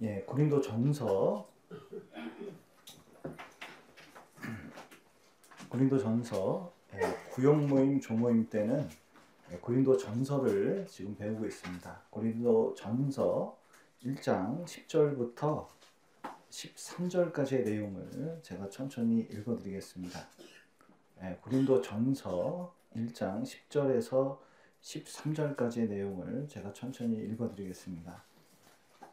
예, 고린도전서 9용 모임 조모임 때는 고린도전서를 지금 배우고 있습니다. 고린도전서 1장 10절부터 13절까지의 내용을 제가 천천히 읽어드리겠습니다. 고린도전서 1장 10절에서 13절까지의 내용을 제가 천천히 읽어드리겠습니다.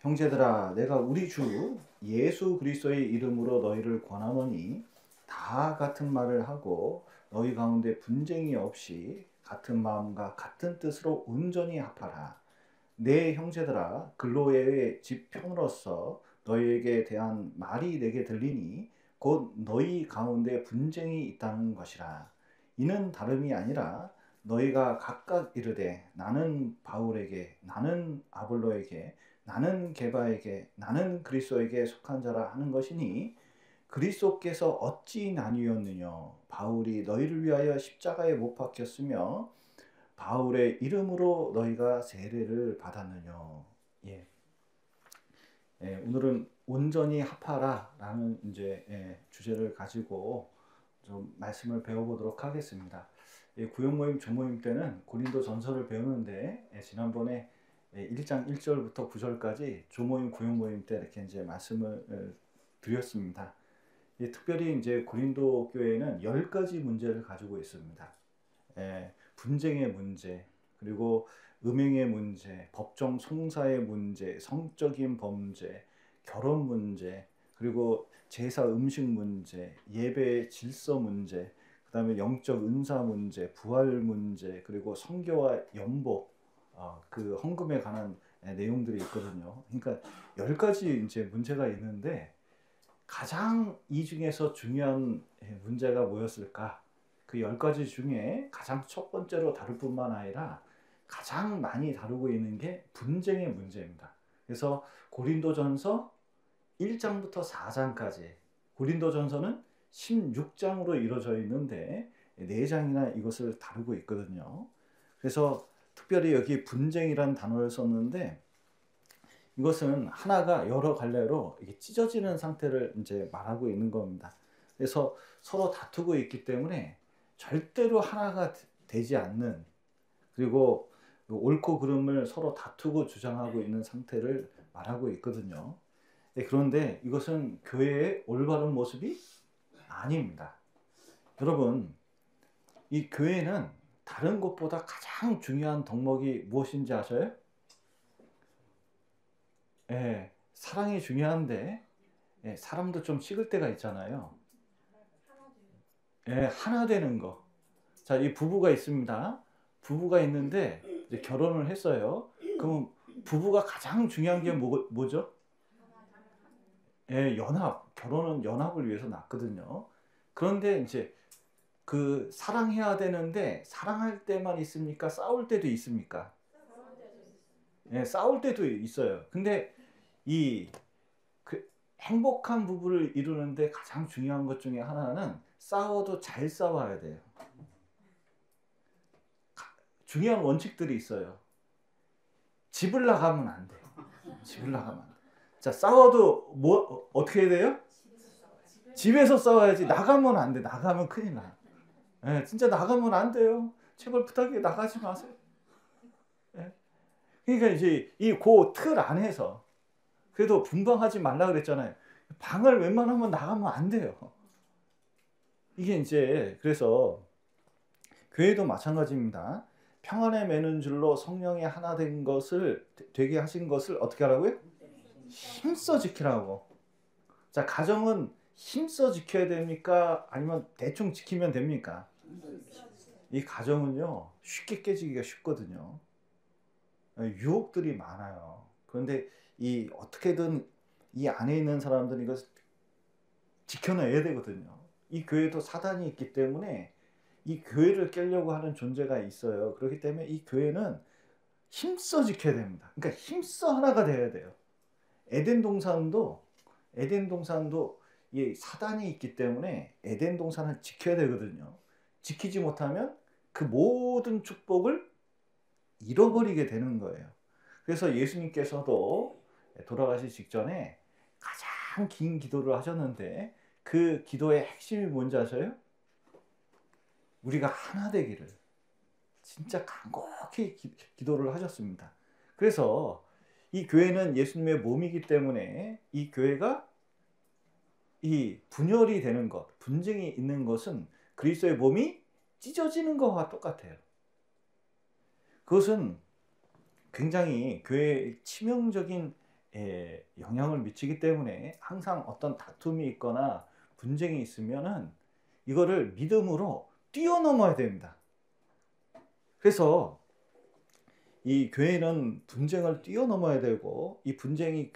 형제들아, 내가 우리 주 예수 그리스도의 이름으로 너희를 권하노니 다 같은 말을 하고 너희 가운데 분쟁이 없이 같은 마음과 같은 뜻으로 온전히 합하라. 내 형제들아, 글로에의 지편으로서 너희에게 대한 말이 내게 들리니 곧 너희 가운데 분쟁이 있다는 것이라. 이는 다름이 아니라 너희가 각각 이르되 나는 바울에게, 나는 아볼로에게, 나는 게바에게, 나는 그리스도에게 속한 자라 하는 것이니 그리스도께서 어찌 나뉘었느냐. 바울이 너희를 위하여 십자가에 못 박혔으며 바울의 이름으로 너희가 세례를 받았느냐. 예. 오늘은 온전히 합하라라는 주제를 가지고 좀 말씀을 배워보도록 하겠습니다. 구역 모임, 조모임 때는 고린도 전서를 배우는데 지난번에 1장 1절부터 9절까지 조모임, 구역 모임 때 이렇게 이제 말씀을 드렸습니다. 특별히 이제 고린도 교회는 10가지 문제를 가지고 있습니다. 분쟁의 문제, 그리고 음행의 문제, 법정 송사의 문제, 성적인 범죄, 결혼 문제, 그리고 제사 음식 문제, 예배 질서 문제, 그 다음에 영적 은사 문제, 부활 문제, 그리고 성교와 연복, 그 헌금에 관한 내용들이 있거든요. 그러니까 10가지 이제 문제가 있는데 가장 이 중에서 중요한 문제가 뭐였을까? 그 10가지 중에 가장 첫 번째로 다룰 뿐만 아니라 가장 많이 다루고 있는 게 분쟁의 문제입니다. 그래서 고린도전서 1장부터 4장까지, 고린도전서는 16장으로 이루어져 있는데 4장이나 이것을 다루고 있거든요. 그래서 특별히 여기 분쟁이란 단어를 썼는데 이것은 하나가 여러 갈래로 이게 찢어지는 상태를 이제 말하고 있는 겁니다. 그래서 서로 다투고 있기 때문에 절대로 하나가 되지 않는, 그리고 옳고 그름을 서로 다투고 주장하고 있는 상태를 말하고 있거든요. 그런데 이것은 교회의 올바른 모습이 아닙니다. 여러분, 이 교회는 다른 것보다 가장 중요한 덕목이 무엇인지 아셔요? 사랑이 중요한데 사람도 좀 식을 때가 있잖아요. 하나 되는 거. 자, 이 부부가 있습니다. 부부가 있는데 이제 결혼을 했어요. 그럼 부부가 가장 중요한 게 뭐죠? 연합. 결혼은 연합을 위해서 낳거든요. 그런데 이제 그 사랑해야 되는데 사랑할 때만 있습니까? 싸울 때도 있습니까? 싸울 때도 있어요. 근데 그 행복한 부부를 이루는데 가장 중요한 것 중에 하나는 싸워도 잘 싸워야 돼요. 중요한 원칙들이 있어요. 집을 나가면 안 돼요. 집을 나가면 안 돼요. 자, 싸워도 어떻게 해야 돼요? 집에서 싸워야지. 나가면 안 돼. 나가면 큰일 나. 진짜 나가면 안 돼요. 제발 부탁해, 나가지 마세요. 그러니까 이제 이 그 틀 안에서 그래도 분방하지 말라 그랬잖아요. 방을 웬만하면 나가면 안 돼요. 이게 이제 그래서 교회도 마찬가지입니다. 평안에 매는 줄로 성령이 하나 된 것을 되게 하신 것을 어떻게 하라고요? 힘써 지키라고. 자, 가정은 힘써 지켜야 됩니까? 아니면 대충 지키면 됩니까? 이 가정은요 쉽게 깨지기가 쉽거든요. 유혹들이 많아요. 그런데 이 어떻게든 이 안에 있는 사람들은 이것을 지켜내야 되거든요. 이 교회도 사단이 있기 때문에 이 교회를 깨려고 하는 존재가 있어요. 그렇기 때문에 이 교회는 힘써 지켜야 됩니다. 그러니까 힘써 하나가 돼야 돼요. 에덴 동산도 이 사단이 있기 때문에 에덴 동산을 지켜야 되거든요. 지키지 못하면 그 모든 축복을 잃어버리게 되는 거예요. 그래서 예수님께서도 돌아가시 직전에 가장 긴 기도를 하셨는데 그 기도의 핵심이 뭔지 아세요? 우리가 하나 되기를 진짜 간곡히 기도를 하셨습니다. 그래서 이 교회는 예수님의 몸이기 때문에 이 교회가 이 분열이 되는 것, 분쟁이 있는 것은 그리스도의 몸이 찢어지는 것과 똑같아요. 그것은 굉장히 교회에 치명적인 영향을 미치기 때문에 항상 어떤 다툼이 있거나 분쟁이 있으면은 이거를 믿음으로 뛰어넘어야 됩니다. 그래서 이 교회는 분쟁을 뛰어넘어야 되고 이 분쟁이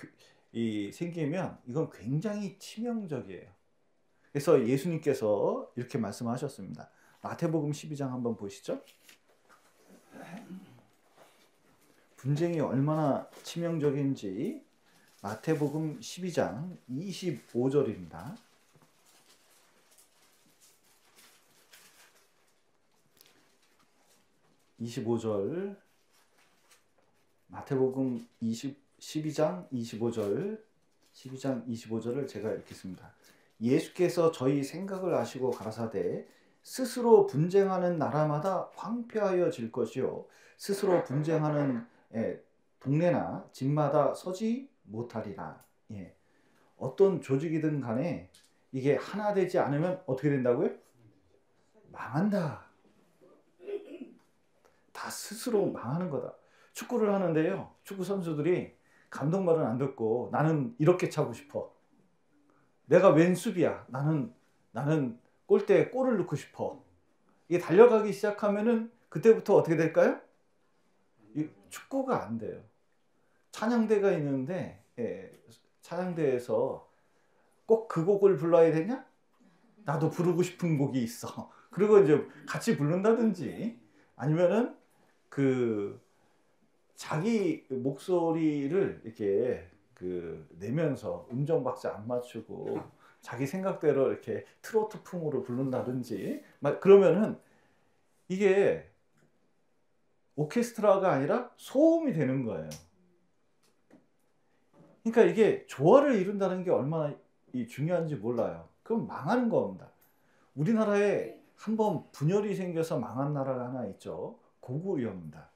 생기면 이건 굉장히 치명적이에요. 그래서 예수님께서 이렇게 말씀하셨습니다. 마태복음 12장 한번 보시죠. 분쟁이 얼마나 치명적인지 마태복음 12장 25절입니다. 25절 마태복음 12장 25절을 제가 읽겠습니다. 예수께서 저희 생각을 아시고 가라사대 스스로 분쟁하는 나라마다 황폐하여질 것이요 스스로 분쟁하는 동네나 집마다 서지 못하리라. 예. 어떤 조직이든 간에 이게 하나 되지 않으면 어떻게 된다고요? 망한다. 다 스스로 망하는 거다. 축구를 하는데요. 축구 선수들이 감독 말은 안 듣고 나는 이렇게 차고 싶어. 내가 왼 수비야. 나는 골대에 골을 넣고 싶어. 이게 달려가기 시작하면은 그때부터 어떻게 될까요? 축구가 안 돼요. 찬양대가 있는데 찬양대에서 꼭 그 곡을 불러야 되냐? 나도 부르고 싶은 곡이 있어. 그리고 이제 같이 부른다든지 아니면은 자기 목소리를 이렇게 내면서 음정 박자 안 맞추고 자기 생각대로 이렇게 트로트 풍으로 부른다든지 그러면은 이게 오케스트라가 아니라 소음이 되는 거예요. 그러니까 이게 조화를 이룬다는 게 얼마나 중요한지 몰라요. 그럼 망하는 겁니다. 우리나라에 한번 분열이 생겨서 망한 나라가 하나 있죠. 고구려입니다.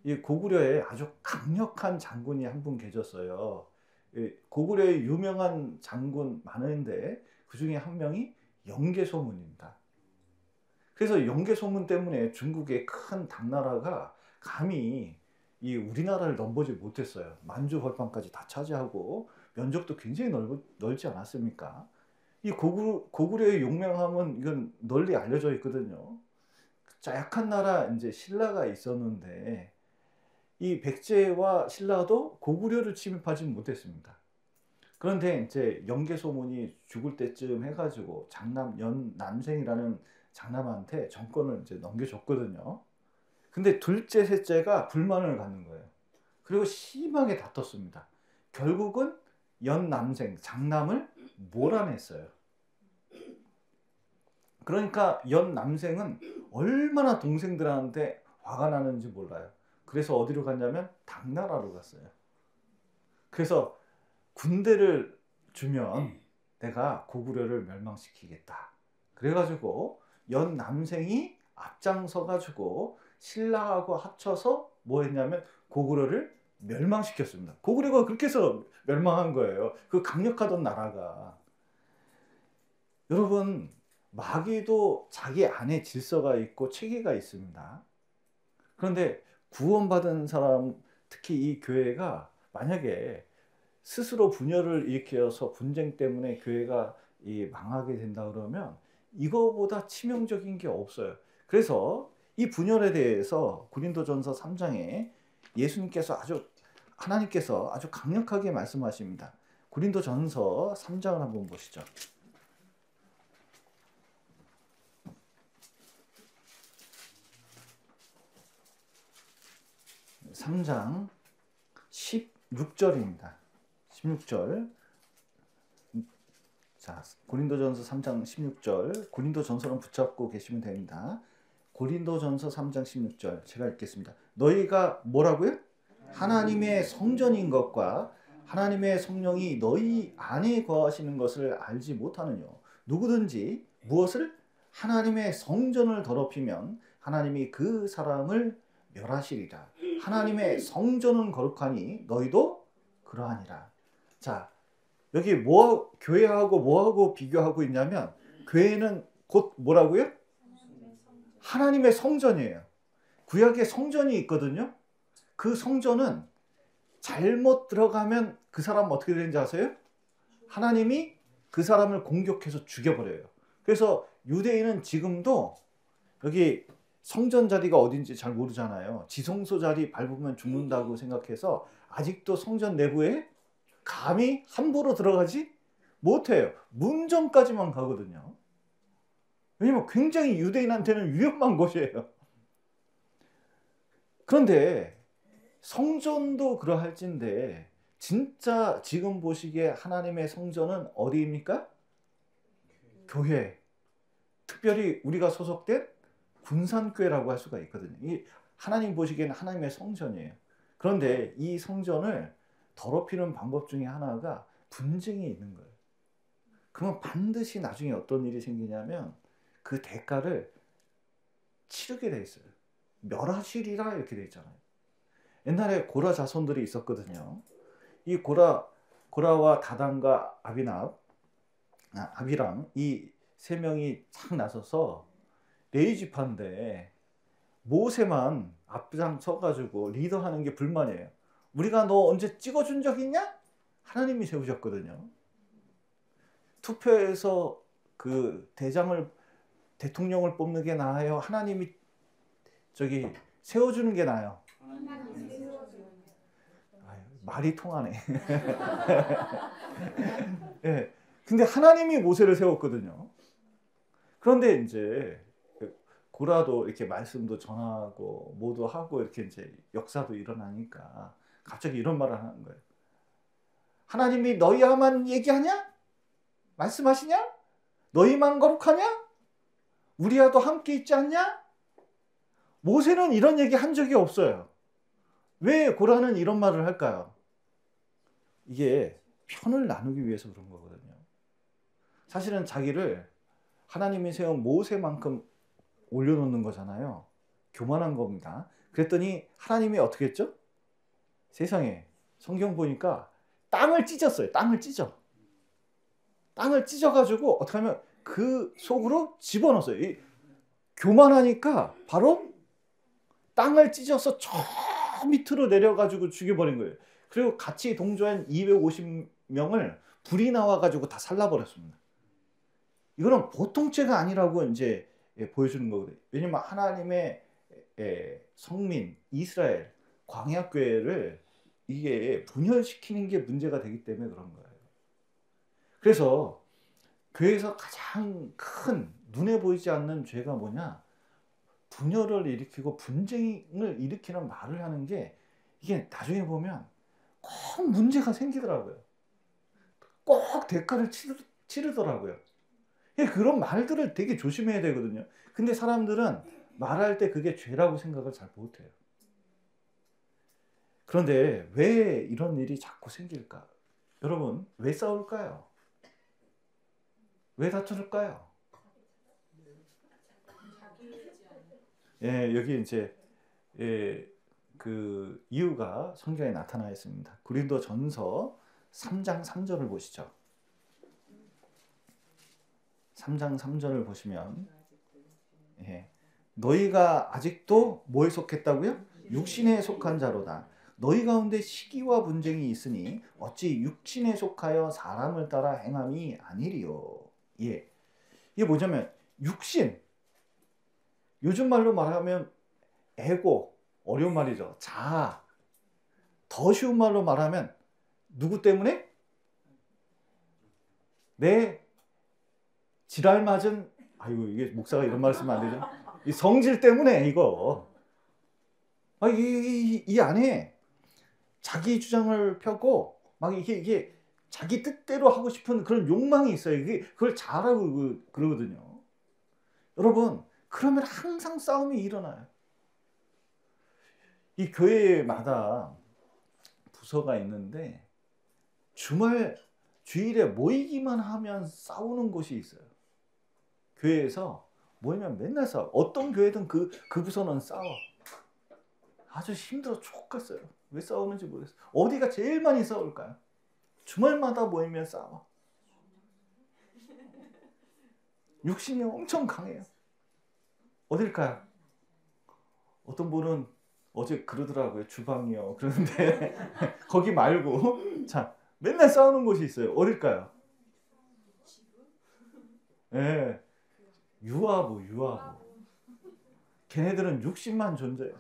이 고구려에 아주 강력한 장군이 한 분 계셨어요. 고구려에 유명한 장군 많은데 그 중에 한 명이 영계소문입니다. 그래서 영계소문 때문에 중국의 큰 당나라가 감히 이 우리나라를 넘보지 못했어요. 만주 벌판까지 다 차지하고 면적도 굉장히 넓지 않았습니까? 이 고구려의 용맹함은 이건 널리 알려져 있거든요. 약한 나라 이제 신라가 있었는데 이 백제와 신라도 고구려를 침입하지 못했습니다. 그런데 이제 영계소문이 죽을 때쯤 해가지고 장남 연남생이라는 장남한테 정권을 이제 넘겨줬거든요. 근데 둘째, 셋째가 불만을 갖는 거예요. 그리고 심하게 다퉜습니다. 결국은 연남생, 장남을 몰아냈어요. 그러니까 연남생은 얼마나 동생들한테 화가 나는지 몰라요. 그래서 어디로 갔냐면 당나라로 갔어요. 그래서 군대를 주면 내가 고구려를 멸망시키겠다. 그래가지고 연남생이 앞장서가지고 신라하고 합쳐서 뭐 했냐면 고구려를 멸망시켰습니다. 고구려가 그렇게 해서 멸망한 거예요. 그 강력하던 나라가. 여러분, 마귀도 자기 안에 질서가 있고 체계가 있습니다. 그런데 구원받은 사람, 특히 이 교회가 만약에 스스로 분열을 일으켜서 분쟁 때문에 교회가 망하게 된다 그러면 이거보다 치명적인 게 없어요. 그래서 이 분열에 대해서 고린도전서 3장에 하나님께서 아주 강력하게 말씀하십니다. 고린도전서 3장을 한번 보시죠. 3장 16절입니다. 16절. 자, 고린도전서 3장 16절. 고린도전서는 붙잡고 계시면 됩니다. 고린도전서 3장 16절 제가 읽겠습니다. 너희가 뭐라고요? 하나님의 성전인 것과 하나님의 성령이 너희 안에 거하시는 것을 알지 못하느뇨. 누구든지 무엇을? 하나님의 성전을 더럽히면 하나님이 그 사람을 멸하시리라. 하나님의 성전은 거룩하니 너희도 그러하니라. 자, 여기 교회하고 뭐하고 비교하고 있냐면, 교회는 곧 뭐라고요? 하나님의 성전이에요. 구약에 성전이 있거든요. 그 성전은 잘못 들어가면 그 사람 어떻게 되는지 아세요? 하나님이 그 사람을 공격해서 죽여버려요. 그래서 유대인은 지금도 여기 성전 자리가 어딘지 잘 모르잖아요. 지성소 자리 밟으면 죽는다고 생각해서 아직도 성전 내부에 감히 함부로 들어가지 못해요. 문전까지만 가거든요. 왜냐면 굉장히 유대인한테는 위험한 곳이에요. 그런데 성전도 그러할진데 진짜 지금 보시기에 하나님의 성전은 어디입니까? 교회. 특별히 우리가 소속된 군산교회라고 할 수가 있거든요. 이 하나님 보시기에는 하나님의 성전이에요. 그런데 이 성전을 더럽히는 방법 중에 하나가 분쟁이 있는 거예요. 그러면 반드시 나중에 어떤 일이 생기냐면 그 대가를 치르게 돼 있어요. 멸하시리라 이렇게 돼 있잖아요. 옛날에 고라 자손들이 있었거든요. 이 고라와 다단과 아비람 이 세 명이 착 나서서 레위 지파인데 모세만 앞장 서가지고 리더하는 게 불만이에요. 우리가 너 언제 찍어준 적 있냐? 하나님이 세우셨거든요. 투표에서 그 대통령을 뽑는 게 나아요? 하나님이 세워주는 게 나아요? 말이 통하네. 네. 근데 하나님이 모세를 세웠거든요. 그런데 이제 고라도 이렇게 말씀도 전하고 뭐도 하고 이렇게 이제 역사도 일어나니까 갑자기 이런 말을 하는 거예요. 하나님이 너희야만 얘기하냐? 말씀하시냐? 너희만 거룩하냐? 우리와도 함께 있지 않냐? 모세는 이런 얘기 한 적이 없어요. 왜 고라는 이런 말을 할까요? 이게 편을 나누기 위해서 그런 거거든요. 사실은 자기를 하나님이 세운 모세만큼 올려놓는 거잖아요. 교만한 겁니다. 그랬더니 하나님이 어떻게 했죠? 세상에 성경 보니까 땅을 찢었어요. 땅을 찢어가지고 어떻게 하면 그 속으로 집어넣었어요. 교만하니까 바로 땅을 찢어서 저 밑으로 내려가지고 죽여버린 거예요. 그리고 같이 동조한 250명을 불이 나와가지고 다 살라버렸습니다. 이거는 보통 죄가 아니라고 이제 보여주는 거거든요. 왜냐면 하나님의 성민 이스라엘 광야교회를 이게 분열시키는 게 문제가 되기 때문에 그런 거예요. 그래서 교회에서 가장 큰 눈에 보이지 않는 죄가 뭐냐? 분열을 일으키고 분쟁을 일으키는 말을 하는 게 이게 나중에 보면 꼭 문제가 생기더라고요. 꼭 대가를 치르더라고요. 그런 말들을 되게 조심해야 되거든요. 근데 사람들은 말할 때 그게 죄라고 생각을 잘 못해요. 그런데 왜 이런 일이 자꾸 생길까? 여러분, 왜 싸울까요? 왜 다툴까요? 여기 이제 그 이유가 성경에 나타나 있습니다. 고린도전서 3장 3절을 보시죠. 3장 3절을 보시면 너희가 아직도 뭐에 속했다고요? 육신에 속한 자로다. 너희 가운데 시기와 분쟁이 있으니 어찌 육신에 속하여 사람을 따라 행함이 아니리요. 이게 뭐냐면 육신, 요즘 말로 말하면 에고, 어려운 말이죠. 자아. 더 쉬운 말로 말하면 누구 때문에? 내 지랄 맞은, 아이고 이게 목사가 이런 말 쓰면 안 되죠. 이 성질 때문에 이거. 이 안에 자기 주장을 펴고 막 이게 자기 뜻대로 하고 싶은 그런 욕망이 있어요. 그걸 잘하고 그러거든요. 여러분, 그러면 항상 싸움이 일어나요. 이 교회마다 부서가 있는데 주일에 모이기만 하면 싸우는 곳이 있어요. 교회에서 모이면 맨날 싸워. 어떤 교회든 그 부서는 싸워. 아주 힘들어 죽겠어요. 왜 싸우는지 모르겠어요. 어디가 제일 많이 싸울까요? 주말마다 모이면 싸워. 육신이 엄청 강해요. 어딜까요? 어떤 분은 어제 그러더라고요. 주방이요. 그러는데 거기 말고 자 맨날 싸우는 곳이 있어요. 어딜까요? 예, 유아부. 걔네들은 육신만 존재해요.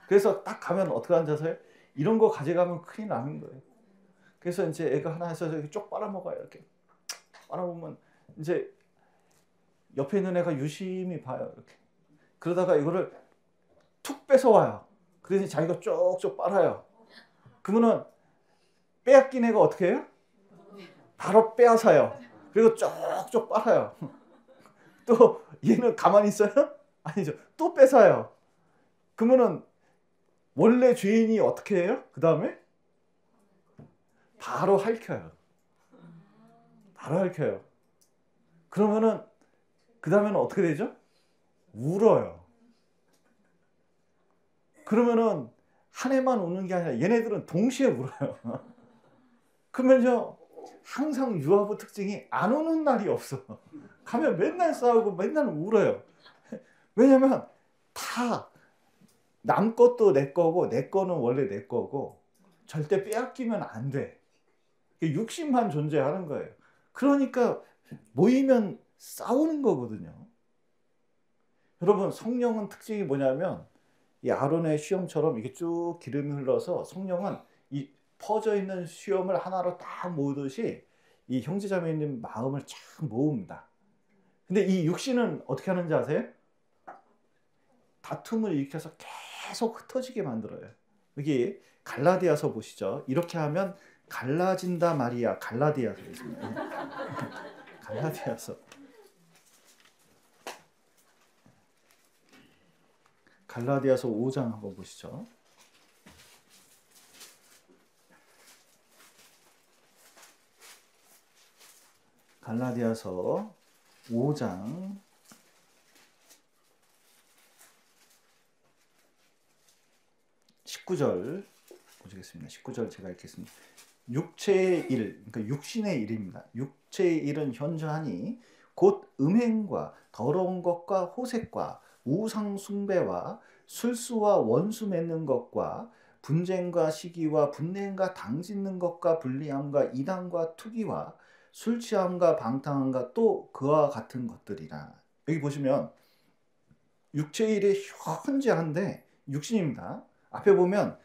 그래서 딱 가면 어떻게 앉아서요? 이런 거 가져가면 큰일 나는 거예요. 그래서 이제 애가 하나 해서 이렇게 쪽 빨아먹어요. 이렇게 빨아보면 이제 옆에 있는 애가 유심히 봐요. 이렇게 그러다가 이거를 툭 뺏어와요. 그래서 자기가 쪽쪽 빨아요. 그러면은 빼앗긴 애가 어떻게 해요? 바로 빼앗아요. 그리고 쪽쪽 빨아요. 또 얘는 가만히 있어요? 아니죠. 또 뺏어요. 그러면은 원래 주인이 어떻게 해요? 그 다음에 바로 핥혀요. 바로 핥혀요. 그러면은 그 다음에는 어떻게 되죠? 울어요. 그러면은 한 해만 우는 게 아니라 얘네들은 동시에 울어요. 그러면요 항상 유아부 특징이 안 우는 날이 없어. 가면 맨날 싸우고 맨날 울어요. 왜냐면 다 남 것도 내 거고 내 거는 원래 내 거고 절대 빼앗기면 안 돼. 육신만 존재하는 거예요. 그러니까 모이면 싸우는 거거든요. 여러분 성령은 특징이 뭐냐면 이 아론의 수염처럼 이게 쭉 기름이 흘러서 성령은 이 퍼져 있는 수염을 하나로 딱 모으듯이 이 형제자매님 마음을 쫙 모읍니다. 근데 이 육신은 어떻게 하는지 아세요? 다툼을 일으켜서 계속 흩어지게 만들어요. 여기 갈라디아서 보시죠. 이렇게 하면 갈라진다 말이야. 갈라디아서 있습니다. 갈라디아서. 갈라디아서 5장 한번 보시죠. 갈라디아서 5장 19절 보시겠습니다. 19절 제가 읽겠습니다. 육체의 일, 그러니까 육신의 일입니다. 육체의 일은 현저하니 곧 음행과 더러운 것과 호색과 우상 숭배와 술수와 원수 맺는 것과 분쟁과 시기와 분냄과 당짓는 것과 불리함과 이단과 투기와 술 취함과 방탕함과 또 그와 같은 것들이라. 여기 보시면 육체의 일이 현저한데 육신입니다. 앞에 보면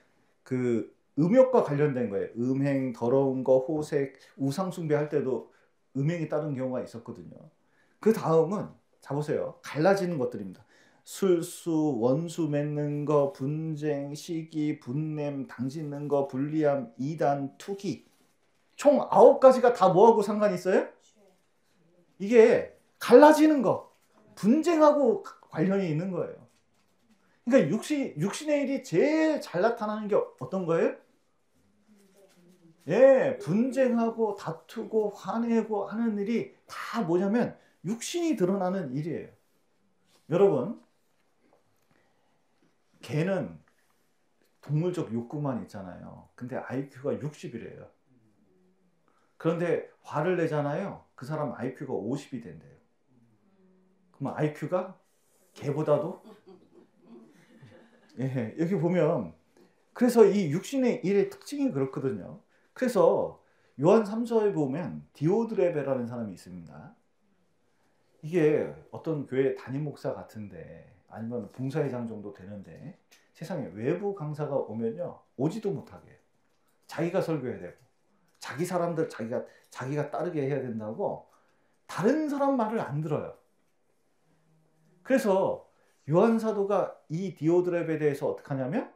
그 음욕과 관련된 거예요. 음행, 더러운 거, 호색, 우상 숭배할 때도 음행이 따른 경우가 있었거든요. 그 다음은 자 보세요. 갈라지는 것들입니다. 술수, 원수 맺는 거, 분쟁, 시기, 분냄, 당짓는 거, 불리함, 이단, 투기. 총 9가지가 다 뭐하고 상관이 있어요? 이게 갈라지는 거, 분쟁하고 관련이 있는 거예요. 그러니까 육신의 일이 제일 잘 나타나는 게 어떤 거예요? 예, 분쟁하고 다투고 화내고 하는 일이 다 뭐냐면 육신이 드러나는 일이에요. 여러분, 개는 동물적 욕구만 있잖아요. 근데 IQ가 60이래요. 그런데 화를 내잖아요. 그 사람 IQ가 50이 된대요. 그럼 IQ가 개보다도? 예, 여기 보면 그래서 이 육신의 일의 특징이 그렇거든요. 그래서 요한 3서에 보면 디오드레베라는 사람이 있습니다. 이게 어떤 교회 담임 목사 같은데 아니면 봉사회장 정도 되는데 세상에 외부 강사가 오면요 오지도 못하게 해요. 자기가 설교해야 되고 자기 사람들 자기가 따르게 해야 된다고 다른 사람 말을 안 들어요. 그래서 요한 사도가 이 디오드레베에 대해서 어떻게 하냐면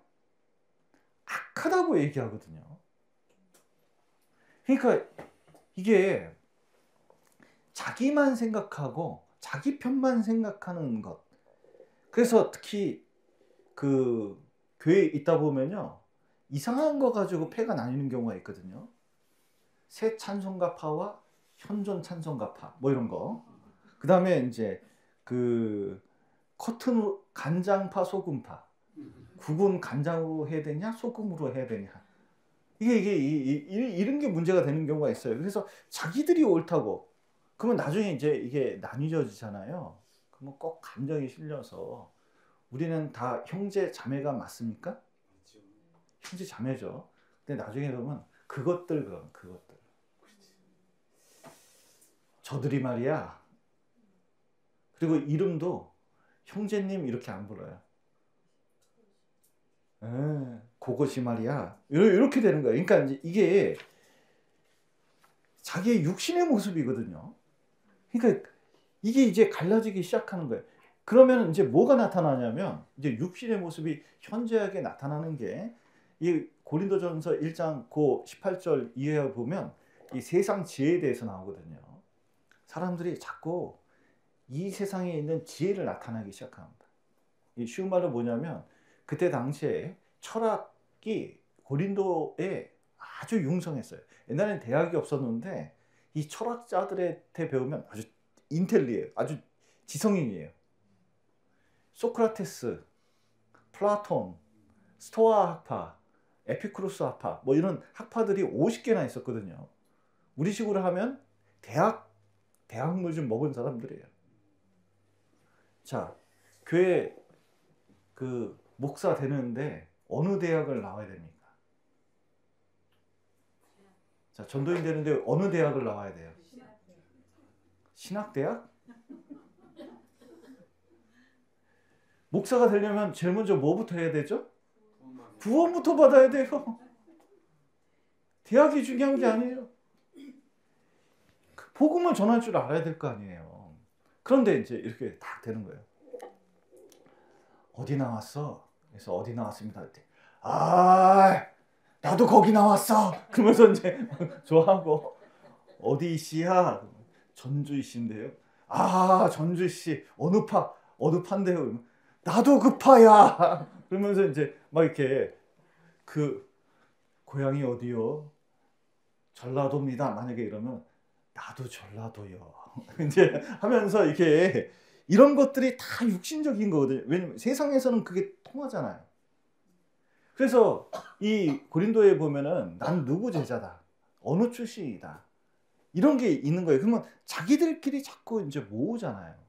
악하다고 얘기하거든요. 그러니까 이게 자기만 생각하고 자기 편만 생각하는 것. 그래서 특히 그 교회에 있다 보면요 이상한 거 가지고 패가 나뉘는 경우가 있거든요. 새 찬송가파와 현존 찬송가파 뭐 이런 거. 그 다음에 이제 그 커튼 간장파 소금파. 국은 간장으로 해야 되냐 소금으로 해야 되냐. 이게 이런 게 문제가 되는 경우가 있어요. 그래서 자기들이 옳다고 그러면 나중에 이제 이게 나뉘어지잖아요. 그러면 꼭 감정이 실려서 우리는 다 형제 자매가 맞습니까? 형제 자매죠. 근데 나중에 보면 그것들 저들이 말이야. 그리고 이름도 형제님 이렇게 안 불러요. 그것이 말이야. 이렇게 되는 거예요. 그러니까 이제 이게 자기의 육신의 모습이거든요. 그러니까 이게 이제 갈라지기 시작하는 거예요. 그러면 이제 뭐가 나타나냐면 이제 육신의 모습이 현저하게 나타나는 게 이 고린도전서 1장 18절 이하에 보면 이 세상 지혜에 대해서 나오거든요. 사람들이 자꾸 이 세상에 있는 지혜를 나타나기 시작합니다. 이 쉬운 말로 뭐냐면 그때 당시에 철학이 고린도에 아주 융성했어요. 옛날에는 대학이 없었는데 이 철학자들한테 배우면 아주 인텔리예요. 아주 지성인이에요. 소크라테스, 플라톤, 스토아 학파, 에피쿠로스 학파 뭐 이런 학파들이 50개나 있었거든요. 우리식으로 하면 대학물 좀 먹은 사람들이에요. 자, 교회 그 목사 되는데 어느 대학을 나와야 됩니까? 자, 전도인 되는데 어느 대학을 나와야 돼요? 신학대학? 목사가 되려면 제일 먼저 뭐부터 해야 되죠? 구원부터 받아야 돼요. 대학이 중요한 게 아니에요. 복음을 전할 줄 알아야 될 거 아니에요. 그런데 이제 이렇게 딱 되는 거예요. 어디 나왔어? 그래서 어디 나왔습니다. 나도 거기 나왔어. 그러면서 이제 좋아하고 어디시야? 전주시인데요. 전주시 어느 파인데요? 나도 그 파야. 그러면서 이제 막 이렇게 그 고향이 어디요? 전라도입니다. 만약에 이러면 나도 전라도요. 이제 하면서 이렇게 이런 것들이 다 육신적인 거거든요. 왜냐면 세상에서는 그게 통하잖아요. 그래서 이 고린도에 보면은 난 누구 제자다. 어느 출신이다. 이런 게 있는 거예요. 그러면 자기들끼리 자꾸 이제 모으잖아요.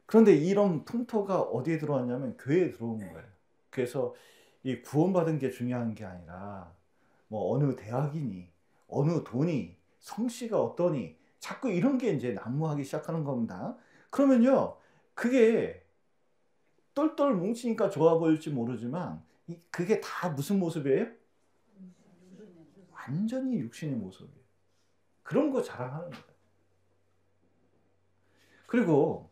그런데 이런 풍토가 어디에 들어왔냐면 교회에 들어온 거예요. 그래서 이 구원받은 게 중요한 게 아니라 뭐 어느 대학이니, 어느 돈이, 성씨가 어떠니, 자꾸 이런 게 이제 난무하기 시작하는 겁니다. 그러면요, 그게 똘똘 뭉치니까 좋아 보일지 모르지만 그게 다 무슨 모습이에요? 완전히 육신의 모습이에요. 그런 거 자랑하는 거예요. 그리고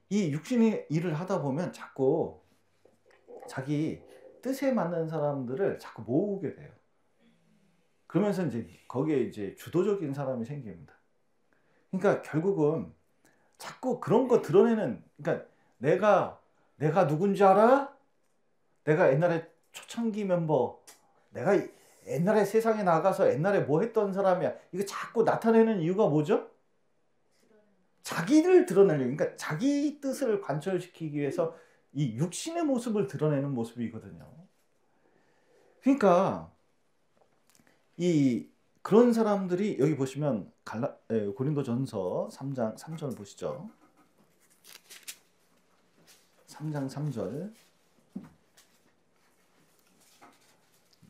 이 육신의 일을 하다 보면 자꾸 자기 뜻에 맞는 사람들을 자꾸 모으게 돼요. 그러면서 이제 거기에 이제 주도적인 사람이 생깁니다. 그러니까 결국은 자꾸 그런 거 드러내는, 그러니까 내가 누군지 알아? 내가 옛날에 초창기 멤버, 내가 옛날에 세상에 나가서 옛날에 뭐 했던 사람이야. 이거 자꾸 나타내는 이유가 뭐죠? 자기를 드러내려고, 그러니까 자기 뜻을 관철시키기 위해서 이 육신의 모습을 드러내는 모습이거든요. 그러니까 이 그런 사람들이 여기 보시면 고린도전서 3장 3절 보시죠. 3장 3절.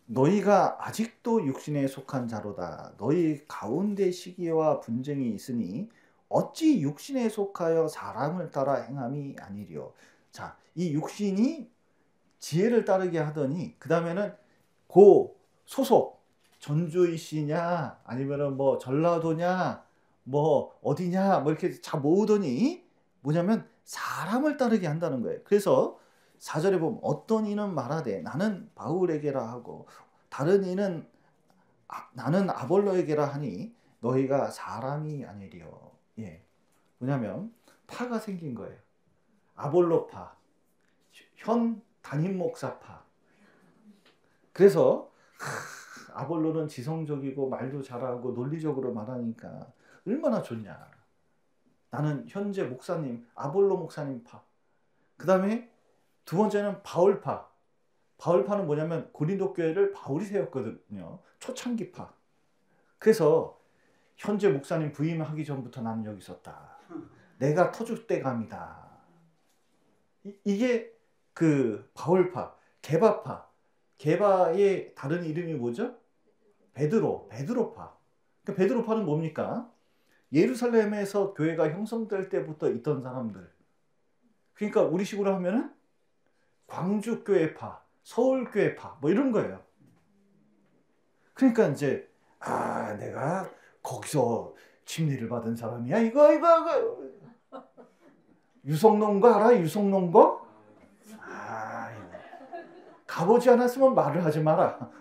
너희가 아직도 육신에 속한 자로다. 너희 가운데 시기와 분쟁이 있으니 어찌 육신에 속하여 사람을 따라 행함이 아니리요. 자, 이 육신이 지혜를 따르게 하더니 그 다음에는 고 소속 전주이시냐 아니면은 뭐 전라도냐 뭐 어디냐 뭐 이렇게 다 모으더니 뭐냐면 사람을 따르게 한다는 거예요. 그래서 4절에 보면 어떤 이는 말하되 나는 바울에게라 하고 다른 이는 나는 아볼로에게라 하니 너희가 사람이 아니리요. 예. 뭐냐면 파가 생긴 거예요. 아볼로파, 현 담임 목사파. 그래서 아볼로는 지성적이고 말도 잘하고 논리적으로 말하니까 얼마나 좋냐. 나는 현재 목사님, 아볼로 목사님 파. 그 다음에 두 번째는 바울파. 바울파는 뭐냐면 고린도 교회를 바울이 세웠거든요. 초창기파. 그래서 현재 목사님 부임하기 전부터 나는 여기 있었다. 내가 터줏대감이다. 이게 그 바울파, 게바파. 게바의 다른 이름이 뭐죠? 베드로파. 그러니까 베드로파는 뭡니까? 예루살렘에서 교회가 형성될 때부터 있던 사람들. 그러니까 우리식으로 하면은 광주교회파, 서울교회파 뭐 이런 거예요. 그러니까 이제 내가 거기서 침례를 받은 사람이야. 이거. 유성농거 알아? 유성농거? 가보지 않았으면 말을 하지 마라.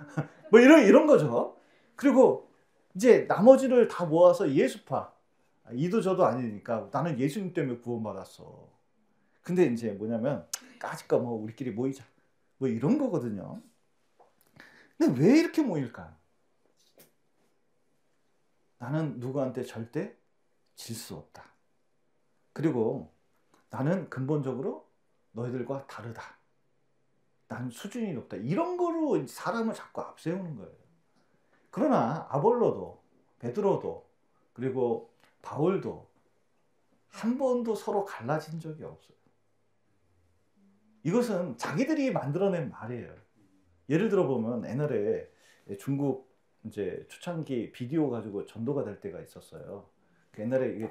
뭐 이런 거죠. 그리고 이제 나머지를 다 모아서 예수파. 이도 저도 아니니까 나는 예수님 때문에 구원받았어. 근데 이제 뭐냐면 까짓거 뭐 우리끼리 모이자. 뭐 이런 거거든요. 근데 왜 이렇게 모일까? 나는 누구한테 절대 질 수 없다. 그리고 나는 근본적으로 너희들과 다르다. 난 수준이 높다. 이런 거로 사람을 자꾸 앞세우는 거예요. 그러나 아볼로도 베드로도 그리고 바울도 한 번도 서로 갈라진 적이 없어요. 이것은 자기들이 만들어낸 말이에요. 예를 들어 보면 옛날에 중국 이제 초창기 비디오 가지고 전도가 될 때가 있었어요. 옛날에 이게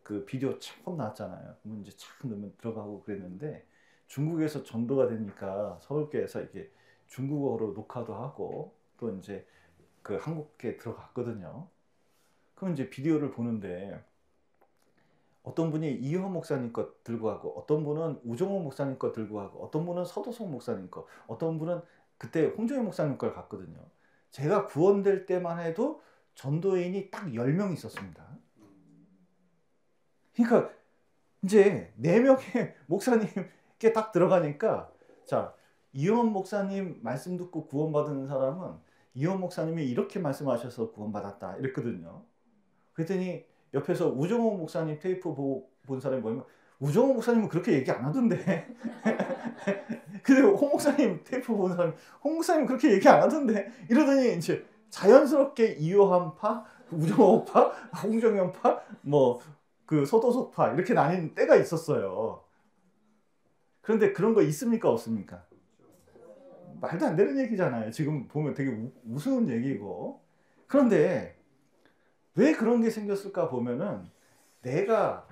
그 비디오 처음 나왔잖아요. 그러면 이제 착 넣으면 들어가고 그랬는데 중국에서 전도가 되니까 서울교회에서 이게 중국어로 녹화도 하고 또 이제 그 한국에 들어갔거든요. 그럼 이제 비디오를 보는데 어떤 분이 이효 목사님 것 들고 가고 어떤 분은 우종호 목사님 것 들고 가고 어떤 분은 서도성 목사님 것 어떤 분은 그때 홍정희 목사님 걸 갔거든요. 제가 구원될 때만 해도 전도인이 딱 10명 있었습니다. 그러니까 이제 4명의 목사님께 딱 들어가니까 자 이효원 목사님 말씀 듣고 구원받은 사람은 이효원 목사님이 이렇게 말씀하셔서 구원받았다 이랬거든요. 그랬더니 옆에서 우종호 목사님 테이프 본 사람이 뭐냐면 우종호 목사님은 그렇게 얘기 안 하던데 근데 홍 목사님 테이프 본 사람이 홍 목사님 그렇게 얘기 안 하던데 이러더니 이제 자연스럽게 이효한파, 우종호파, 홍정현파, 뭐 그 서도석파 이렇게 나뉜 때가 있었어요. 그런데 그런 거 있습니까 없습니까? 말도 안 되는 얘기잖아요. 지금 보면 되게 우스운 얘기고. 그런데 왜 그런 게 생겼을까 보면은 내가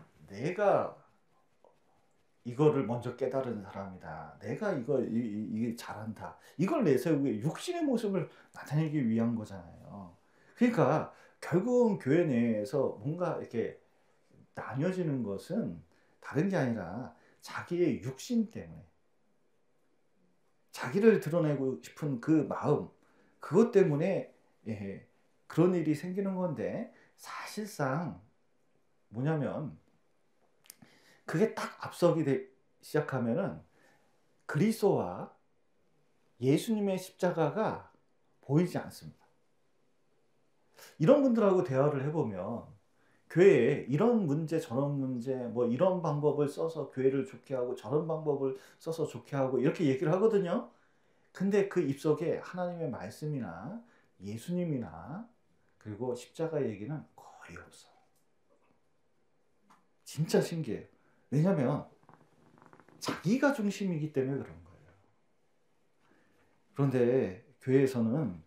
이거를 먼저 깨달은 사람이다. 내가 이게 잘한다. 이걸 내세우기 육신의 모습을 나타내기 위한 거잖아요. 그러니까 결국은 교회 내에서 뭔가 이렇게 나뉘어지는 것은 다른 게 아니라 자기의 육신 때문에 자기를 드러내고 싶은 그 마음 그것 때문에 그런 일이 생기는 건데 사실상 뭐냐면 그게 딱 앞서기 시작하면은 그리스도와 예수님의 십자가가 보이지 않습니다. 이런 분들하고 대화를 해보면 교회에 이런 문제 저런 문제 뭐 이런 방법을 써서 교회를 좋게 하고 저런 방법을 써서 좋게 하고 이렇게 얘기를 하거든요. 근데 그 입속에 하나님의 말씀이나 예수님이나 그리고 십자가 얘기는 거의 없어요. 진짜 신기해요. 왜냐하면 자기가 중심이기 때문에 그런 거예요. 그런데 교회에서는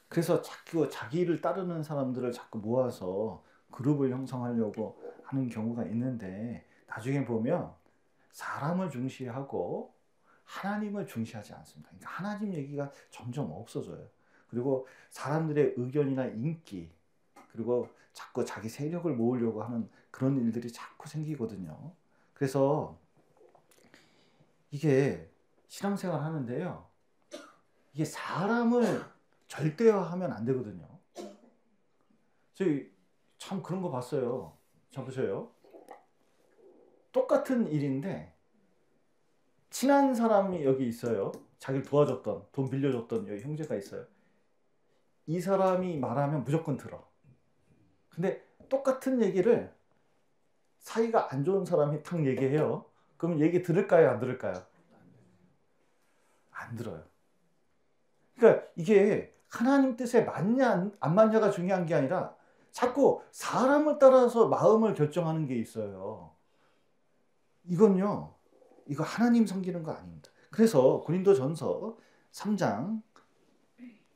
그래서 자꾸 자기를 따르는 사람들을 자꾸 모아서 그룹을 형성하려고 하는 경우가 있는데 나중에 보면 사람을 중시하고 하나님을 중시하지 않습니다. 그러니까 하나님 얘기가 점점 없어져요. 그리고 사람들의 의견이나 인기 그리고 자꾸 자기 세력을 모으려고 하는 그런 일들이 자꾸 생기거든요. 그래서 이게 신앙생활 하는데요. 이게 사람을 절대화하면 안 되거든요. 저희 참 그런 거 봤어요. 자 보세요. 똑같은 일인데 친한 사람이 여기 있어요. 자기를 도와줬던 돈 빌려줬던 여기 형제가 있어요. 이 사람이 말하면 무조건 들어. 근데 똑같은 얘기를 사이가 안 좋은 사람이 탁 얘기해요. 그럼 얘기 들을까요? 안 들을까요? 안 들어요. 그러니까 이게 하나님 뜻에 맞냐 안 맞냐가 중요한 게 아니라 자꾸 사람을 따라서 마음을 결정하는 게 있어요. 이건요, 이거 하나님 섬기는 거 아닙니다. 그래서 고린도전서 3장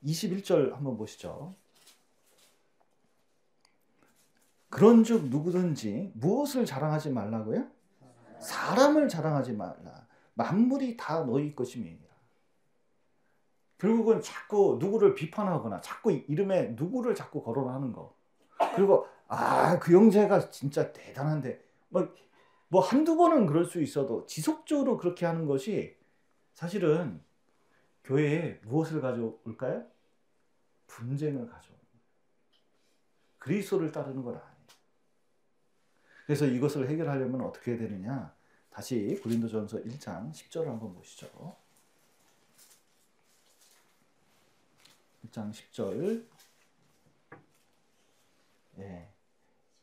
21절 한번 보시죠. 그런즉 누구든지 무엇을 자랑하지 말라고요? 사람을 자랑하지 말라. 만물이 다 너희 것임이니라. 결국은 자꾸 누구를 비판하거나 자꾸 이름에 누구를 자꾸 거론하는 거. 그리고 그 형제가 진짜 대단한데 뭐 한두 번은 그럴 수 있어도 지속적으로 그렇게 하는 것이 사실은 교회에 무엇을 가져올까요? 분쟁을 가져옵니다. 그리스도를 따르는 건 아니에요. 그래서 이것을 해결하려면 어떻게 해야 되느냐? 다시 고린도전서 1장 10절을 한번 보시죠. 1장 10절. 예.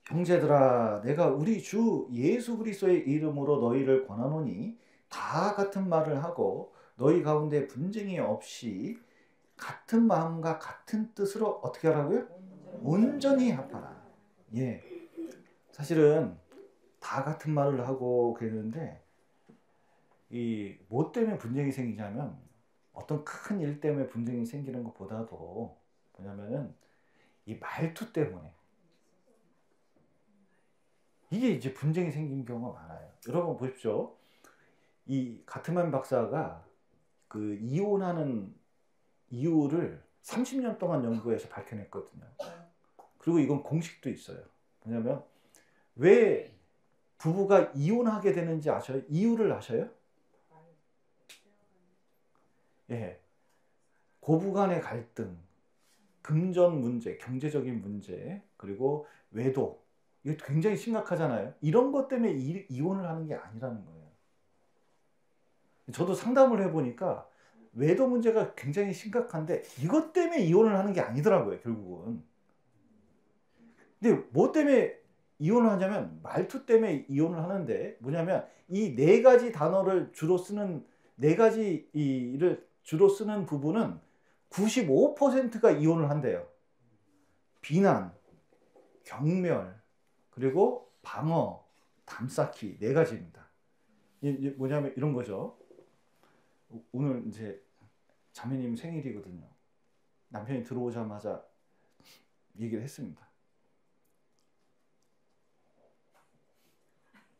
형제들아, 내가 우리 주 예수 그리스도의 이름으로 너희를 권하노니 다 같은 말을 하고 너희 가운데 분쟁이 없이 같은 마음과 같은 뜻으로 어떻게 하라고요? 온전히 합하라. 예. 사실은 다 같은 말을 하고 그랬는데 이 뭐 때문에 분쟁이 생기냐면 어떤 큰 일 때문에 분쟁이 생기는 것보다도 뭐냐면은 이 말투 때문에 이게 이제 분쟁이 생긴 경우가 많아요. 여러분 보십시오. 이 가트만 박사가 그 이혼하는 이유를 30년 동안 연구해서 밝혀냈거든요. 그리고 이건 공식도 있어요. 뭐냐면 왜 부부가 이혼하게 되는지 아셔요? 이유를 아셔요? 예. 고부간의 갈등, 금전 문제, 경제적인 문제, 그리고 외도. 이게 굉장히 심각하잖아요. 이런 것 때문에 이혼을 하는 게 아니라는 거예요. 저도 상담을 해보니까 외도 문제가 굉장히 심각한데 이것 때문에 이혼을 하는 게 아니더라고요, 결국은. 근데 뭐 때문에 이혼을 하냐면 말투 때문에 이혼을 하는데 뭐냐면 이 네 가지 단어를 주로 쓰는 네 가지 이를 주로 쓰는 부부는 95%가 이혼을 한대요. 비난, 경멸, 그리고 방어, 담쌓기 네 가지입니다. 이게 뭐냐면 이런 거죠. 오늘 이제 자매님 생일이거든요. 남편이 들어오자마자 얘기를 했습니다.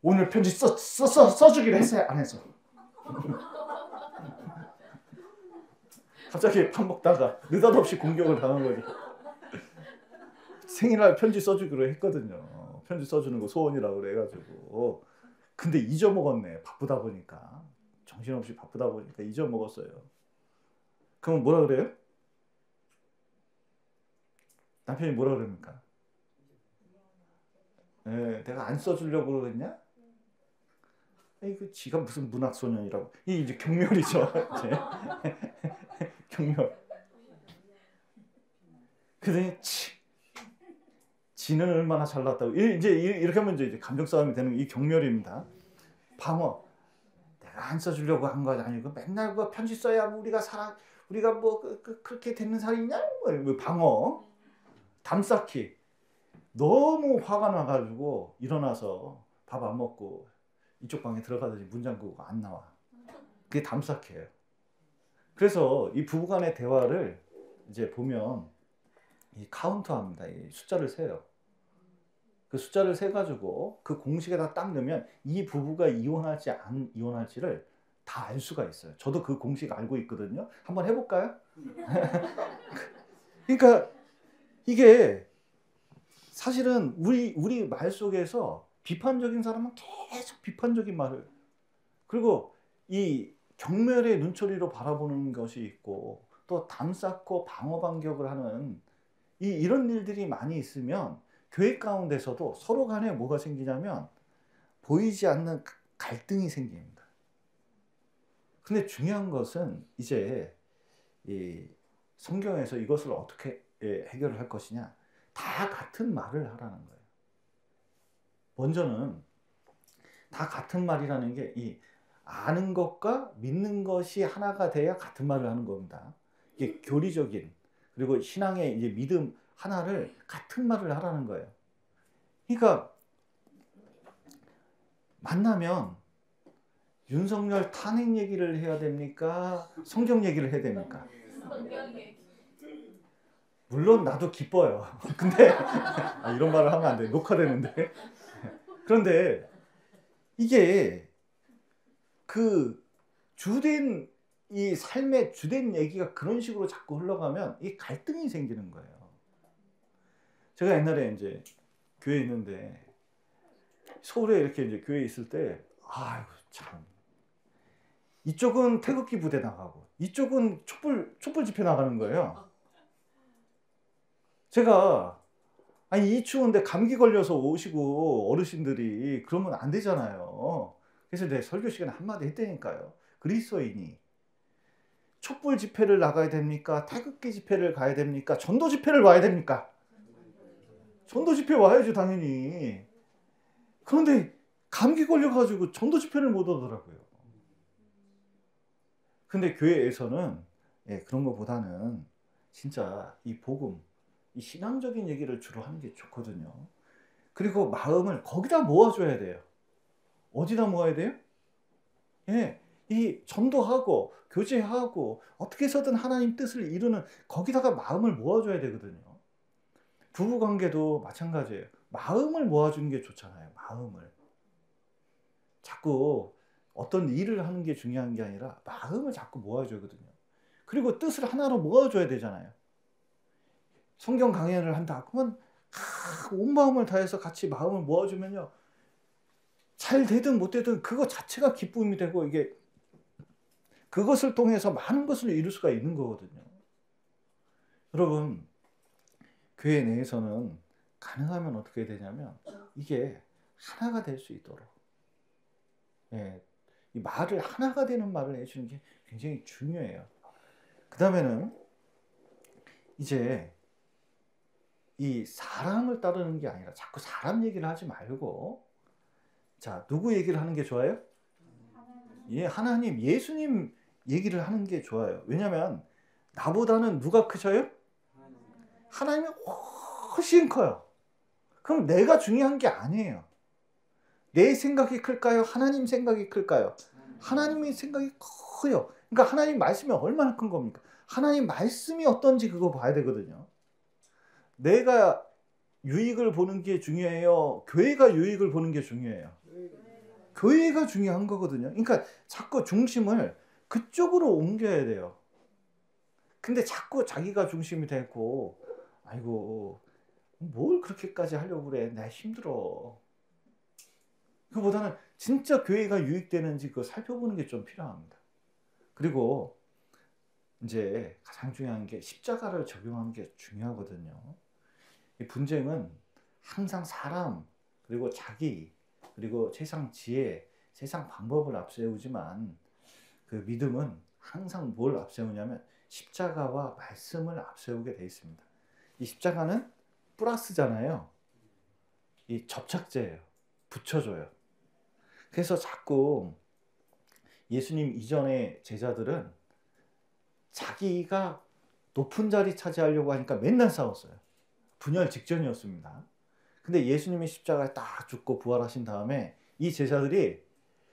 오늘 편지 써주기로 했어요? 안 했어? 갑자기 밥 먹다가 느닷없이 공격을 당한 거지. 생일날 편지 써주기로 했거든요. 편지 써주는 거 소원이라고 그래가지고. 근데 잊어먹었네. 바쁘다 보니까. 정신없이 바쁘다 보니까 잊어먹었어요. 그럼 뭐라 그래요? 남편이 뭐라 그럽니까? 네, 내가 안 써주려고 그랬냐? 그 지가 무슨 문학소년이라고. 이게 이제 경멸이죠. 경멸. 그러더니 지는 얼마나 잘났다고. 이제 이렇게 하면 이제 감정 싸움이 되는 이 경멸입니다. 방어. 내가 안 써주려고 한 거 아니고 맨날 그 편지 써야 우리가 뭐 그렇게 되는 사이냐? 뭐 방어. 담쌓기. 너무 화가 나가지고 일어나서 밥 안 먹고 이쪽 방에 들어가더니 문 잠그고 안 나와. 그게 담쌓기예요. 그래서 이 부부간의 대화를 이제 보면 이 카운터합니다. 이 숫자를 세요. 그 숫자를 세 가지고 그 공식에다 딱 넣으면 이 부부가 이혼할지 안 이혼할지를 다 알 수가 있어요. 저도 그 공식 알고 있거든요. 한번 해볼까요? 그러니까 이게 사실은 우리 말 속에서 비판적인 사람은 계속 비판적인 말을, 그리고 이 경멸의 눈초리로 바라보는 것이 있고 또 담쌓고 방어 반격을 하는 이런 일들이 많이 있으면 교회 가운데서도 서로 간에 뭐가 생기냐면 보이지 않는 갈등이 생깁니다. 근데 중요한 것은 이제 이 성경에서 이것을 어떻게 해결을 할 것이냐? 다 같은 말을 하라는 거예요. 먼저는 다 같은 말이라는 게 이 아는 것과 믿는 것이 하나가 돼야 같은 말을 하는 겁니다. 이게 교리적인 그리고 신앙의 이제 믿음 하나를 같은 말을 하라는 거예요. 그러니까 만나면 윤석열 탄핵 얘기를 해야 됩니까? 성경 얘기를 해야 됩니까? 물론 나도 기뻐요. 근데 이런 말을 하면 안 돼. 녹화되는데. 그런데 이게 그 주된 이 삶의 주된 얘기가 그런 식으로 자꾸 흘러가면 이 갈등이 생기는 거예요. 제가 옛날에 이제 교회에 있는데 서울에 이렇게 이제 교회에 있을 때 아이고 참 이쪽은 태극기 부대 나가고 이쪽은 촛불 집회 나가는 거예요. 제가 아니 이 추운데 감기 걸려서 오시고 어르신들이 그러면 안 되잖아요. 그래서 내 설교 시간에 한마디 했다니까요. 그리스도인이 촛불 집회를 나가야 됩니까? 태극기 집회를 가야 됩니까? 전도 집회를 와야 됩니까? 전도 집회 와야죠 당연히. 그런데 감기 걸려가지고 전도 집회를 못 오더라고요. 근데 교회에서는 그런 것보다는 진짜 이 복음, 이 신앙적인 얘기를 주로 하는 게 좋거든요. 그리고 마음을 거기다 모아줘야 돼요. 어디다 모아야 돼요? 이 전도하고 교제하고 어떻게 해서든 하나님 뜻을 이루는 거기다가 마음을 모아줘야 되거든요. 부부관계도 마찬가지예요. 마음을 모아주는 게 좋잖아요. 마음을. 자꾸 어떤 일을 하는 게 중요한 게 아니라 마음을 자꾸 모아줘야거든요. 그리고 뜻을 하나로 모아줘야 되잖아요. 성경 강연을 한다. 그러면 온 마음을 다해서 같이 마음을 모아주면요. 잘 되든 못 되든 그거 자체가 기쁨이 되고 이게 그것을 통해서 많은 것을 이룰 수가 있는 거거든요. 여러분 교회 내에서는 가능하면 어떻게 되냐면 이게 하나가 될 수 있도록 이 말을 하나가 되는 말을 해주는 게 굉장히 중요해요. 그 다음에는 이제 이 사람을 따르는 게 아니라 자꾸 사람 얘기를 하지 말고 자 누구 얘기를 하는 게 좋아요? 하나님 예수님 얘기를 하는 게 좋아요. 왜냐하면 나보다는 누가 크셔요? 하나님이 훨씬 커요. 그럼 내가 중요한 게 아니에요. 내 생각이 클까요? 하나님 생각이 클까요? 하나님의 생각이 커요. 그러니까 하나님 말씀이 얼마나 큰 겁니까? 하나님 말씀이 어떤지 그거 봐야 되거든요. 내가 유익을 보는 게 중요해요? 교회가 유익을 보는 게 중요해요? 교회가 중요한 거거든요. 그러니까 자꾸 중심을 그쪽으로 옮겨야 돼요. 근데 자꾸 자기가 중심이 되고 아이고 뭘 그렇게까지 하려고 그래. 나 힘들어. 그보다는 진짜 교회가 유익되는지 그거 살펴보는 게 좀 필요합니다. 그리고 이제 가장 중요한 게 십자가를 적용하는 게 중요하거든요. 이 분쟁은 항상 사람 그리고 자기 그리고 세상 지혜, 세상 방법을 앞세우지만 그 믿음은 항상 뭘 앞세우냐면 십자가와 말씀을 앞세우게 돼 있습니다. 이 십자가는 플러스잖아요. 이 접착제예요. 붙여줘요. 그래서 자꾸 예수님 이전의 제자들은 자기가 높은 자리 차지하려고 하니까 맨날 싸웠어요. 분열 직전이었습니다. 근데 예수님이 십자가에 딱 죽고 부활하신 다음에 이 제자들이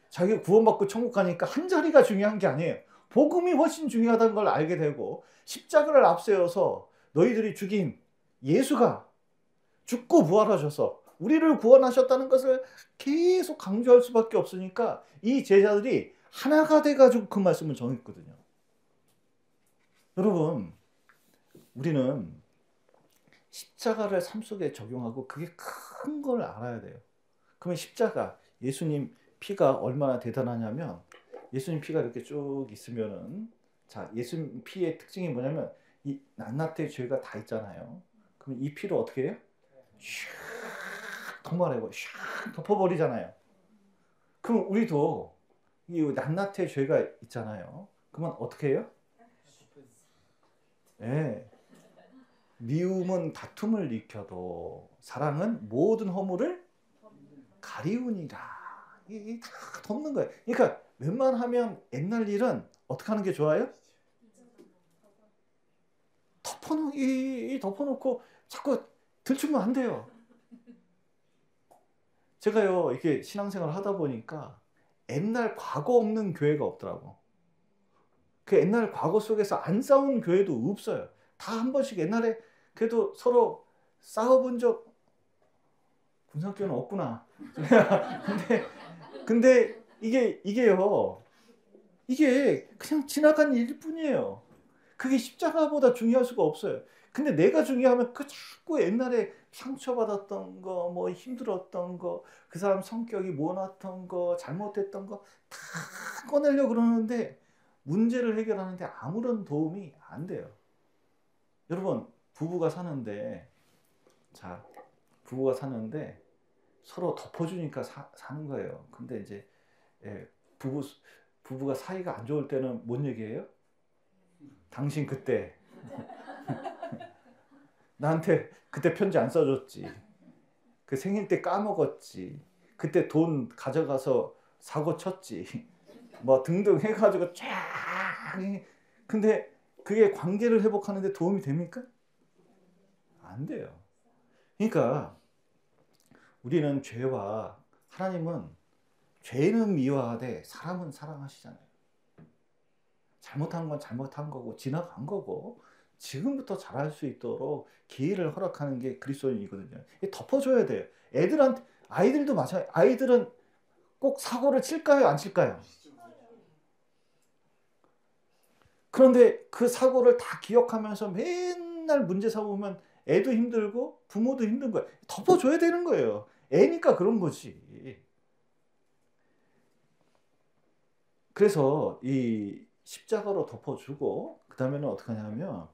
자기가 구원받고 천국 가니까 한 자리가 중요한 게 아니에요. 복음이 훨씬 중요하다는 걸 알게 되고 십자가를 앞세워서 너희들이 죽인 예수가 죽고 부활하셔서 우리를 구원하셨다는 것을 계속 강조할 수밖에 없으니까 이 제자들이 하나가 돼가지고 그 말씀을 전했거든요. 여러분 우리는 십자가를 삶 속에 적용하고 그게 큰 걸 알아야 돼요. 그러면 십자가 예수님 피가 얼마나 대단하냐면 예수님 피가 이렇게 쭉 있으면은 자 예수님 피의 특징이 뭐냐면 이 낱낱의 죄가 다 있잖아요. 그럼 이 피를 어떻게 해요? 샥 덮어버리고 샥 덮어버리잖아요. 그럼 우리도 이 낱낱의 죄가 있잖아요. 그러면 어떻게 해요? 예. 미움은 다툼을 일으켜도 사랑은 모든 허물을 가리우니라. 이게 다 덮는 거예요. 그러니까 웬만하면 옛날 일은 어떻게 하는 게 좋아요? 덮어놓고 자꾸 들추면 안 돼요. 제가요, 이렇게 신앙생활을 하다 보니까 옛날 과거 없는 교회가 없더라고. 그 옛날 과거 속에서 안 싸운 교회도 없어요. 다 한 번씩 옛날에 그래도 서로 싸워본 적 군사교회는 없구나. 근데 이게요. 이게 그냥 지나간 일일 뿐이에요. 그게 십자가보다 중요할 수가 없어요. 근데 내가 중요하면 그 자꾸 옛날에 상처받았던 거, 뭐 힘들었던 거, 그 사람 성격이 모나던 거, 잘못했던 거 다 꺼내려고 그러는데 문제를 해결하는데 아무런 도움이 안 돼요. 여러분, 부부가 사는데 서로 덮어주니까 사는 거예요. 근데 이제 부부가 사이가 안 좋을 때는 뭔 얘기예요? 당신 그때 나한테 그때 편지 안 써줬지. 그 생일 때 까먹었지. 그때 돈 가져가서 사고 쳤지. 뭐 등등 해가지고 쫙. 근데 그게 관계를 회복하는데 도움이 됩니까? 안 돼요. 그러니까 우리는 하나님은 죄는 미워하되 사람은 사랑하시잖아요. 잘못한 건 잘못한 거고 지나간 거고 지금부터 잘할 수 있도록 기회를 허락하는 게 그리스도인이거든요. 덮어줘야 돼요. 아이들도 마찬가지예요. 아이들은 꼭 사고를 칠까요? 안 칠까요? 그런데 그 사고를 다 기억하면서 맨날 문제 삼으면 애도 힘들고 부모도 힘든 거예요. 덮어줘야 되는 거예요. 애니까 그런 거지. 그래서 이 십자가로 덮어주고 그 다음에는 어떻게 하냐면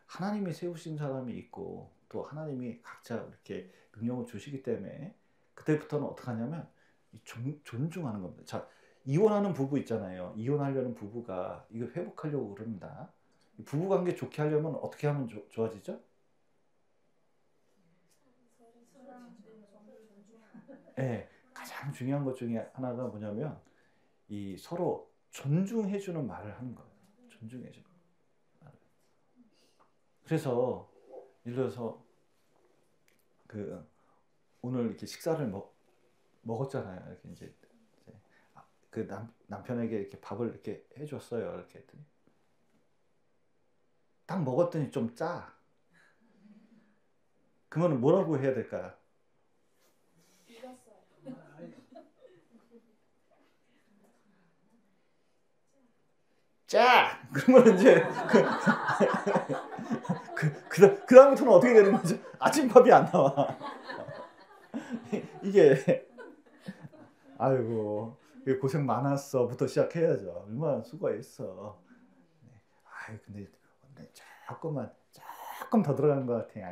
하나님이 세우신 사람이 있고 또 하나님이 각자 이렇게 능력을 주시기 때문에 그때부터는 어떻게 하냐면 존중하는 겁니다. 자, 이혼하는 부부 있잖아요. 이혼하려는 부부가 이거 회복하려고 그럽니다. 부부관계 좋게 하려면 어떻게 하면 좋아지죠? 네, 가장 중요한 것 중에 하나가 뭐냐면 이 서로 존중해주는 말을 하는 거예요. 존중해주는 말. 그래서 예를 들어서 그 오늘 이렇게 식사를 먹었잖아요. 이렇게 이제 그 남편에게 이렇게 밥을 이렇게 해줬어요. 이렇게 했더니 딱 먹었더니 좀 짜. 그러면 뭐라고 해야 될까요? 짜! 그러면 이제 그 다음부터는 어떻게 되는 거죠? 아침밥이 안 나와. 이게 아이고 고생 많았어부터 시작해야죠. 얼마나 수고했어. 아이 근데 조금 더 들어간 것 같아.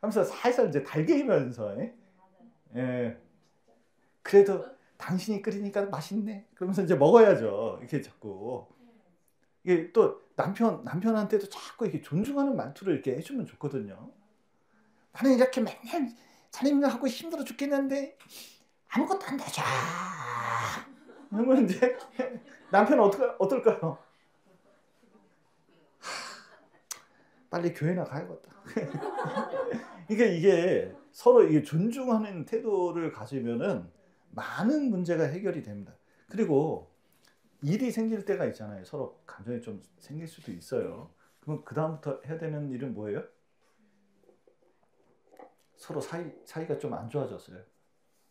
하면서 살살 이제 달게이면서 예. 그래도 당신이 끓이니까 맛있네. 그러면서 이제 먹어야죠. 이렇게 자꾸 이게 또 남편한테도 자꾸 이렇게 존중하는 말투를 이렇게 해주면 좋거든요. 나는 이렇게 맨날 살림하고 힘들어 죽겠는데 아무것도 안 되죠. 그러면 이제 남편은 어떨까요? 빨리 교회나 가야겠다. 이게 서로 이게 존중하는 태도를 가지면은 많은 문제가 해결이 됩니다. 그리고 일이 생길 때가 있잖아요. 서로 감정이 좀 생길 수도 있어요. 그럼 그 다음부터 해야 되는 일은 뭐예요? 서로 사이가 좀 안 좋아졌어요.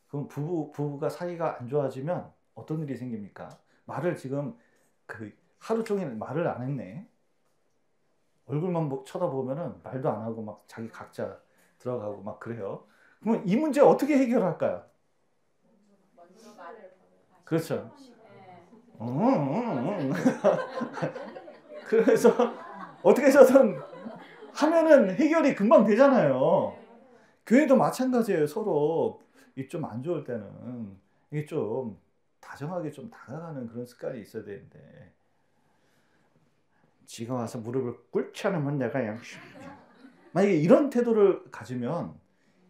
그럼 부부가 사이가 안 좋아지면 어떤 일이 생깁니까? 말을 지금 하루 종일 말을 안 했네. 얼굴만 쳐다보면은 말도 안 하고 막 자기 각자 들어가고 막 그래요. 그러면 이 문제 어떻게 해결할까요? 그렇죠. 그래서 어떻게 해서든 하면은 해결이 금방 되잖아요. 교회도 마찬가지예요. 서로 좀 안 좋을 때는 이게 좀 다정하게 좀 다가가는 그런 습관이 있어야 되는데 지가 와서 무릎을 꿇지 않으면 내가 그냥 만약에 이런 태도를 가지면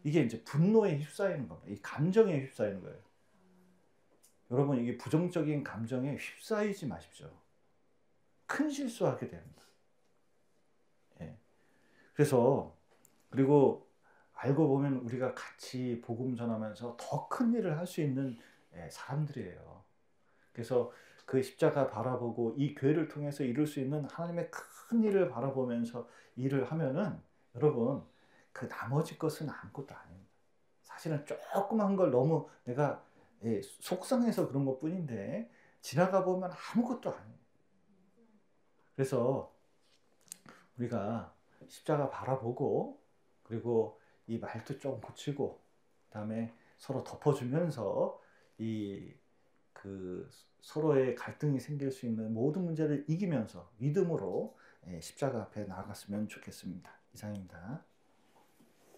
이게 이제 분노에 휩싸이는 겁니다. 이 감정에 휩싸이는 거예요. 여러분, 이게 부정적인 감정에 휩싸이지 마십시오. 큰 실수하게 됩니다. 예. 그래서 그리고 알고 보면 우리가 같이 복음 전하면서 더 큰 일을 할 수 있는 사람들이에요. 그래서 그 십자가 바라보고 이 교회를 통해서 이룰 수 있는 하나님의 큰 일을 바라보면서 일을 하면은 여러분, 그 나머지 것은 아무것도 아닙니다. 사실은 조그만 걸 너무 내가 속상해서 그런 것 뿐인데 지나가 보면 아무것도 아니에요. 그래서 우리가 십자가 바라보고 그리고 이 말도 좀 고치고 그다음에 서로 덮어주면서 이 그 서로의 갈등이 생길 수 있는 모든 문제를 이기면서 믿음으로 십자가 앞에 나아갔으면 좋겠습니다. 이상입니다.